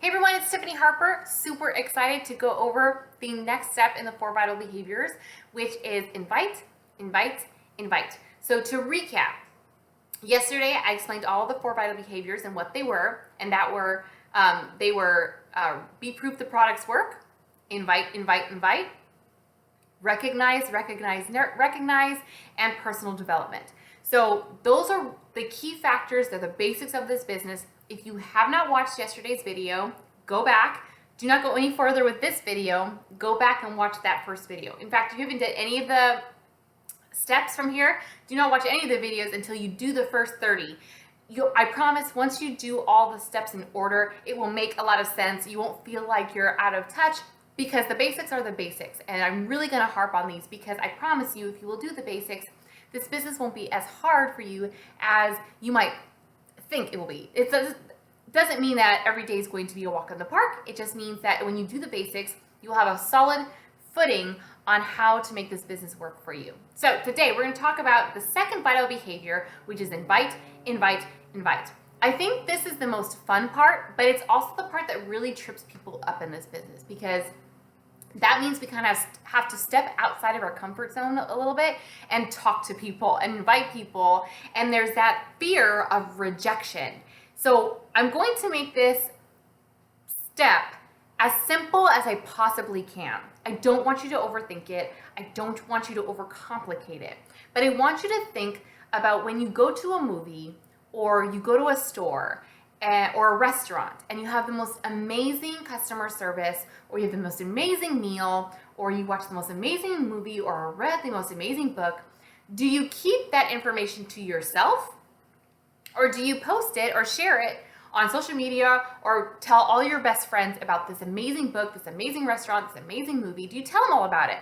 Hey everyone, it's Tiffany Harper. Super excited to go over the next step in the 4 vital behaviors, which is invite, invite, invite. So to recap, yesterday I explained all the 4 vital behaviors and what they were, and that were be proof the products work, invite, invite, invite, recognize, recognize, recognize, and personal development. So those are the key factors. They're the basics of this business. If you have not watched yesterday's video, go back. Do not go any further with this video. Go back and watch that first video. In fact, if you haven't done any of the steps from here, do not watch any of the videos until you do the first 30. I promise once you do all the steps in order, it will make a lot of sense. You won't feel like you're out of touch because the basics are the basics. And I'm really gonna harp on these because I promise you, if you will do the basics, this business won't be as hard for you as you might think it will be. It doesn't mean that every day is going to be a walk in the park. It just means that when you do the basics, you'll have a solid footing on how to make this business work for you. So today we're going to talk about the second vital behavior, which is invite, invite, invite. I think this is the most fun part, but it's also the part that really trips people up in this business because that means we kind of have to step outside of our comfort zone a little bit and talk to people and invite people. And there's that fear of rejection. So I'm going to make this step as simple as I possibly can. I don't want you to overthink it. I don't want you to overcomplicate it. But I want you to think about when you go to a movie or you go to a store or a restaurant and you have the most amazing customer service, or you have the most amazing meal, or you watch the most amazing movie or read the most amazing book. Do you keep that information to yourself, or do you post it or share it on social media, or tell all your best friends about this amazing book, this amazing restaurant, this amazing movie? Do you tell them all about it?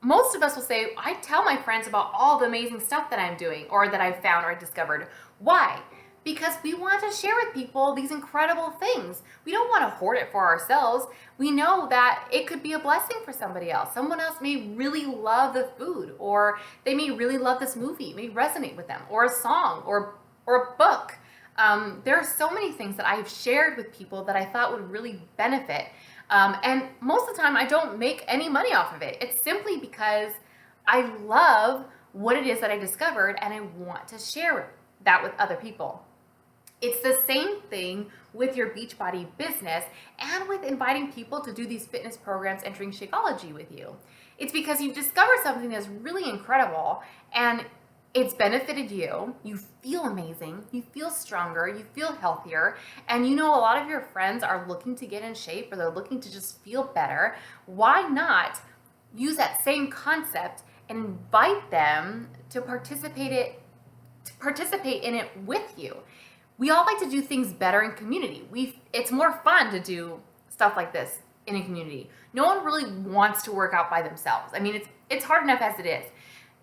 Most of us will say, I tell my friends about all the amazing stuff that I'm doing or that I've found or discovered. Why? Because we want to share with people these incredible things. We don't want to hoard it for ourselves. We know that it could be a blessing for somebody else. Someone else may really love the food, or they may really love this movie, it may resonate with them, or a song, or a book. There are so many things that I've shared with people that I thought would really benefit. And most of the time I don't make any money off of it. It's simply because I love what it is that I discovered and I want to share that with other people. It's the same thing with your Beachbody business and with inviting people to do these fitness programs entering Shakeology with you. It's because you've discovered something that's really incredible and it's benefited you. You feel amazing, you feel stronger, you feel healthier, and you know a lot of your friends are looking to get in shape or they're looking to just feel better. Why not use that same concept and invite them to participate in it with you? We all like to do things better in community. It's more fun to do stuff like this in a community. No one really wants to work out by themselves. I mean, it's hard enough as it is.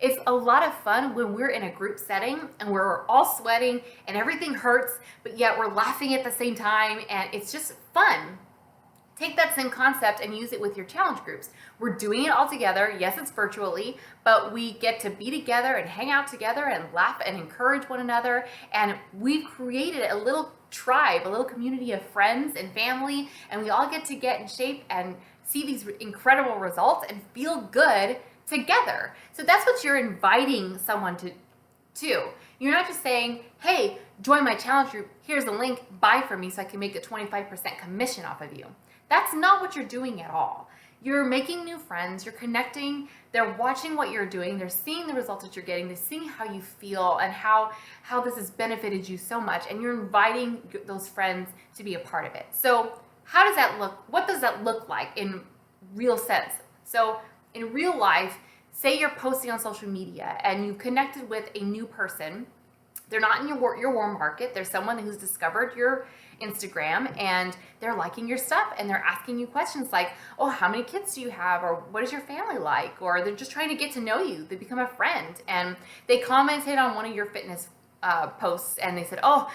It's a lot of fun when we're in a group setting and we're all sweating and everything hurts, but yet we're laughing at the same time, and it's just fun. Take that same concept and use it with your challenge groups. We're doing it all together. Yes, it's virtually, but we get to be together and hang out together and laugh and encourage one another. And we've created a little tribe, a little community of friends and family, and we all get in shape and see these incredible results and feel good together. So that's what you're inviting someone to. You're not just saying, hey, join my challenge group, here's the link, buy from me so I can make a 25% commission off of you. That's not what you're doing at all. You're making new friends, you're connecting, they're watching what you're doing, they're seeing the results that you're getting, they're seeing how you feel and how this has benefited you so much, and you're inviting those friends to be a part of it. So how does that look? What does that look like in real sense? So in real life, say you're posting on social media and you've connected with a new person. They're not in your warm market. There's someone who's discovered your Instagram and they're liking your stuff and they're asking you questions like, oh, how many kids do you have? Or what is your family like? Or they're just trying to get to know you. They become a friend and they commented on one of your fitness posts and they said, oh,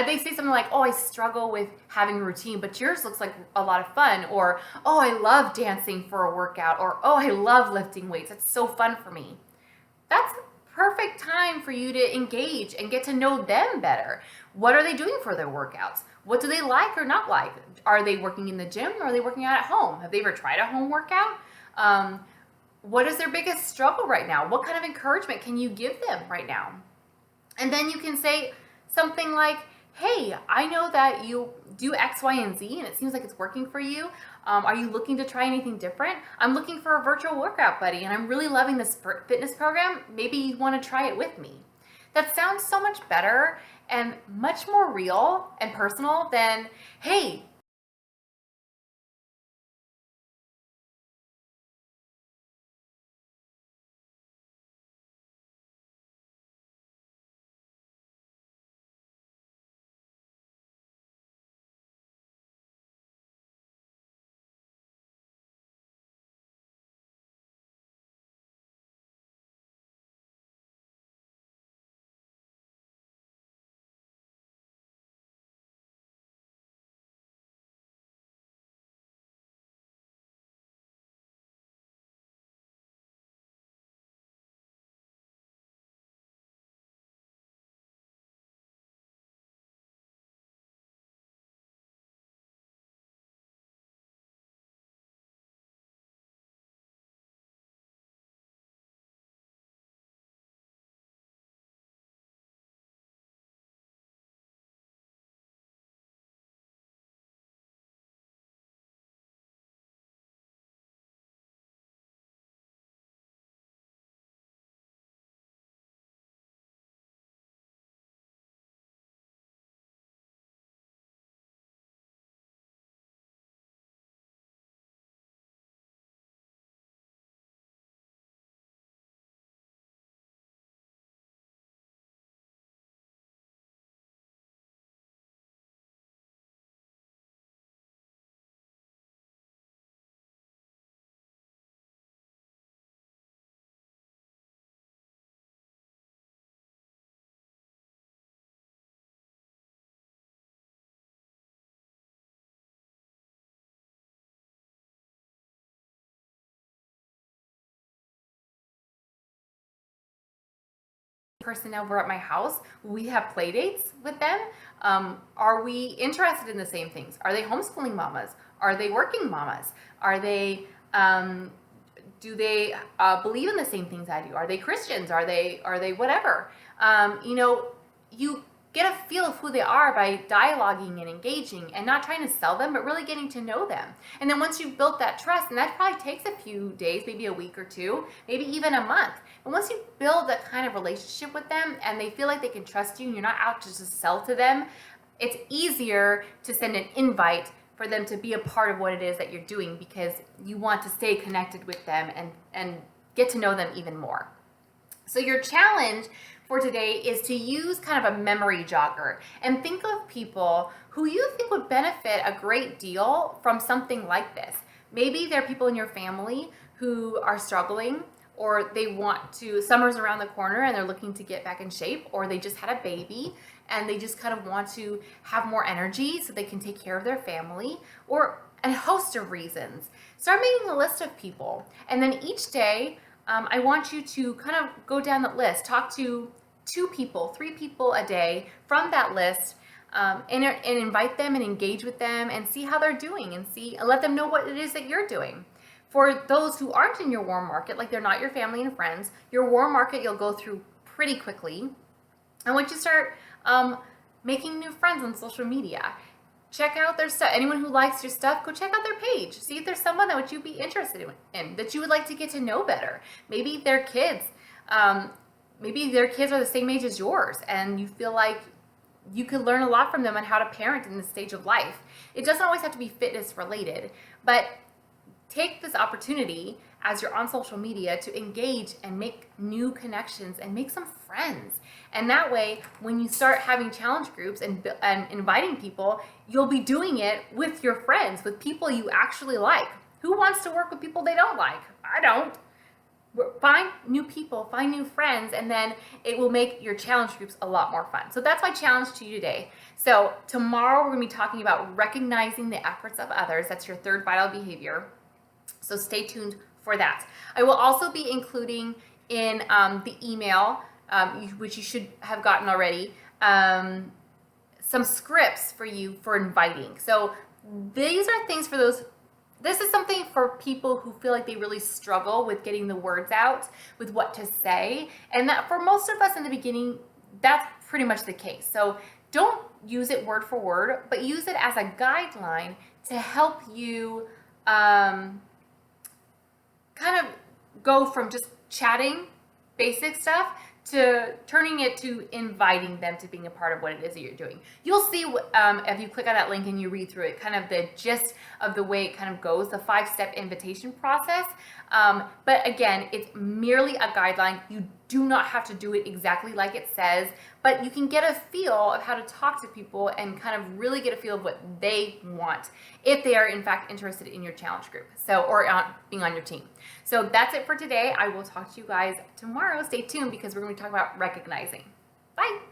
they say something like, oh, I struggle with having a routine, but yours looks like a lot of fun. Or, oh, I love dancing for a workout. Or, oh, I love lifting weights. It's so fun for me. That's perfect time for you to engage and get to know them better. What are they doing for their workouts? What do they like or not like? Are they working in the gym or are they working out at home? Have they ever tried a home workout? What is their biggest struggle right now? What kind of encouragement can you give them right now? And then you can say something like, hey, I know that you do X, Y, and Z, and it seems like it's working for you. Are you looking to try anything different? I'm looking for a virtual workout buddy, and I'm really loving this fitness program. Maybe you want to try it with me. That sounds so much better and much more real and personal than, hey, person over at my house, we have play dates with them. Are we interested in the same things? Are they homeschooling mamas? Are they working mamas? Are they do they believe in the same things I do? Are they Christians? Are they whatever? You get a feel of who they are by dialoguing and engaging and not trying to sell them, but really getting to know them. And then once you've built that trust, and that probably takes a few days, maybe a week or two, maybe even a month. And once you build that kind of relationship with them and they feel like they can trust you and you're not out to just sell to them, it's easier to send an invite for them to be a part of what it is that you're doing, because you want to stay connected with them and get to know them even more. So your challenge for today is to use kind of a memory jogger and think of people who you think would benefit a great deal from something like this. Maybe there are people in your family who are struggling, or they want to, summer's around the corner and they're looking to get back in shape, or they just had a baby and they just kind of want to have more energy so they can take care of their family, or a host of reasons. Start making a list of people, and then each day I want you to kind of go down that list, talk to 2 people, 3 people a day from that list, and invite them and engage with them and see how they're doing, and let them know what it is that you're doing. For those who aren't in your warm market, like they're not your family and friends, your warm market you'll go through pretty quickly. And once you start making new friends on social media, check out their stuff. Anyone who likes your stuff, go check out their page. See if there's someone that you'd be interested in, that you would like to get to know better. Maybe their kids, maybe their kids are the same age as yours, and you feel like you can learn a lot from them on how to parent in this stage of life. It doesn't always have to be fitness related, but take this opportunity as you're on social media to engage and make new connections and make some friends. And that way, when you start having challenge groups and inviting people, you'll be doing it with your friends, with people you actually like. Who wants to work with people they don't like? I don't. Find new people, find new friends, and then it will make your challenge groups a lot more fun. So that's my challenge to you today. So tomorrow we're going to be talking about recognizing the efforts of others. That's your third vital behavior. So stay tuned for that. I will also be including in the email, which you should have gotten already, some scripts for you for inviting. So these are things for those. This is something for people who feel like they really struggle with getting the words out, with what to say. And that for most of us in the beginning, that's pretty much the case. So don't use it word for word, but use it as a guideline to help you kind of go from just chatting basic stuff to turning it to inviting them to being a part of what it is that you're doing. You'll see if you click on that link and you read through it, kind of the gist of the way it kind of goes, the 5-step invitation process. But again, it's merely a guideline. You do not have to do it exactly like it says, but you can get a feel of how to talk to people and kind of really get a feel of what they want if they are in fact interested in your challenge group, or being on your team. So that's it for today. I will talk to you guys tomorrow. Stay tuned because we're going to talk about recognizing. Bye.